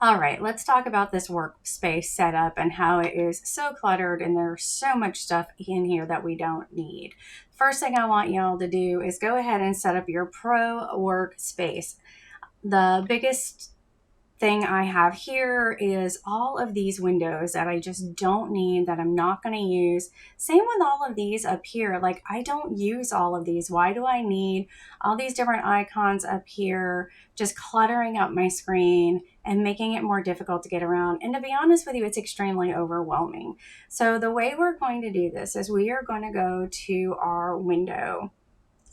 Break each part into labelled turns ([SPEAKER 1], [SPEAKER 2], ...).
[SPEAKER 1] All right, let's talk about this workspace setup and how it is so cluttered and there's so much stuff in here that we don't need. First thing I want y'all to do is go ahead and set up your pro workspace. The biggest thing I have here is all of these windows that I just don't need, that I'm not going to use. Same with all of these up here. Like, I don't use all of these. Why do I need all these different icons up here, just cluttering up my screen and making it more difficult to get around? And to be honest with you, it's extremely overwhelming. So the way we're going to do this is we are going to go to our window.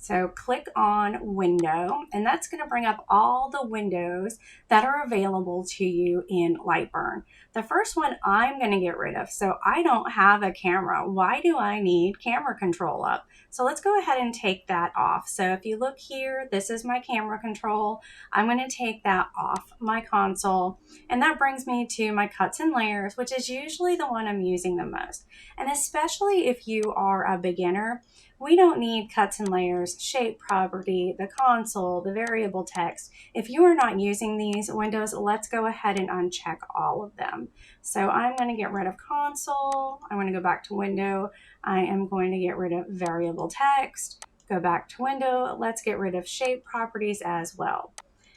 [SPEAKER 1] So click on window, and that's going to bring up all the windows that are available to you in Lightburn. The first one I'm going to get rid of. So I don't have a camera. Why do I need camera control up? So let's go ahead and take that off. So if you look here, this is my camera control. I'm going to take that off my console, and that brings me to my cuts and layers, which is usually the one I'm using the most. And especially if you are a beginner, we don't need cuts and layers, shape property, the console, the variable text. If you are not using these windows, let's go ahead and uncheck all of them. So I'm going to get rid of console. I'm going to go back to window. I am going to get rid of variable text. Go back to window. Let's get rid of shape properties as well.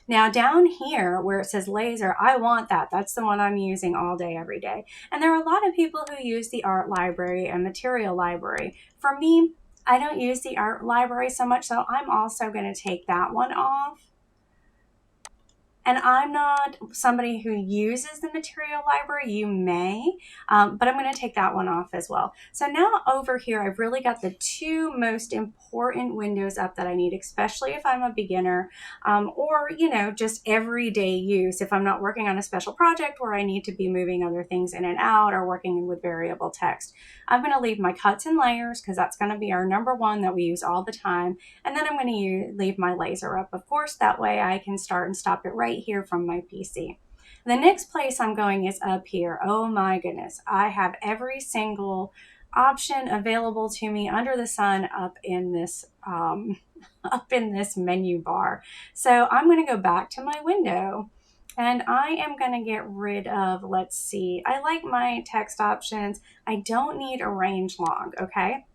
[SPEAKER 1] Now down here where it says laser, I want that. That's the one I'm using all day, every day. And there are a lot of people who use the art library and material library. For me, I don't use the art library so much, so I'm also going to take that one off. And I'm not somebody who uses the material library. You may, but I'm going to take that one off as well. So now over here, I've really got the two most important windows up that I need, especially if I'm a beginner, or, just everyday use. If I'm not working on a special project where I need to be moving other things in and out or working with variable text. I'm going to leave my cuts and layers because that's going to be our number one that we use all the time. And then I'm going to leave my laser up, of course. That way I can start and stop it right here from my PC. The next place I'm going is up here. Oh my goodness. I have every single option available to me under the sun up in this menu bar. So I'm going to go back to my window. And I am going to get rid of, let's see, I like my text options. I don't need arrange long, okay?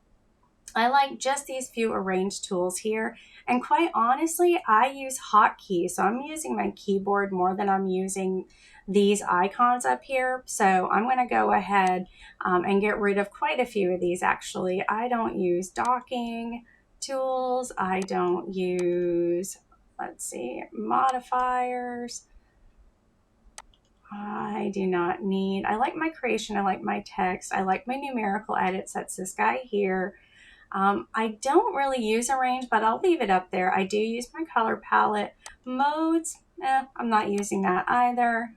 [SPEAKER 1] I like just these few arrange tools here. And quite honestly, I use hotkeys. So I'm using my keyboard more than I'm using these icons up here. So I'm going to go ahead and get rid of quite a few of these actually. I don't use docking tools. I don't use, let's see, modifiers. I do not need, I like my creation, I like my text, I like my numerical edits, that's this guy here. I don't really use arrange, but I'll leave it up there. I do use my color palette. Modes, I'm not using that either.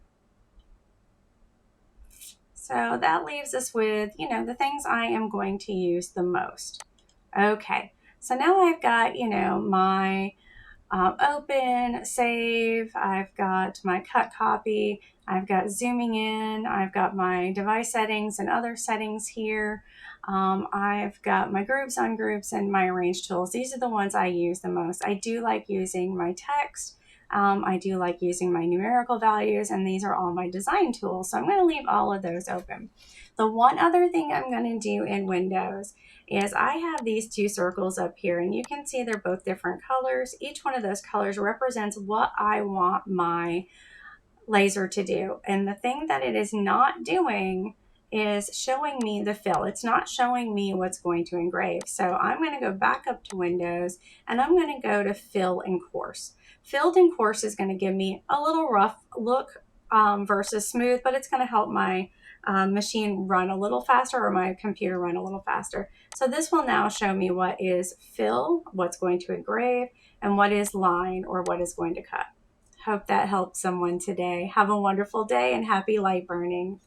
[SPEAKER 1] So that leaves us with, the things I am going to use the most. Okay, so now I've got, my open, save, I've got my cut copy, I've got zooming in, I've got my device settings and other settings here. I've got my groups, ungroups, and my arrange tools. These are the ones I use the most. I do like using my text. I do like using my numerical values, and these are all my design tools. So I'm going to leave all of those open. The one other thing I'm going to do in Windows is I have these two circles up here, and you can see they're both different colors. Each one of those colors represents what I want my laser to do. And the thing that it is not doing is showing me the fill. It's not showing me what's going to engrave. So I'm going to go back up to Windows, and I'm going to go to Fill and Coarse. Filled and Coarse is going to give me a little rough look versus smooth, but it's going to help my machine run a little faster, or my computer run a little faster. So this will now show me what is fill, what's going to engrave, and what is line, or what is going to cut. Hope that helped someone today. Have a wonderful day and happy light burning.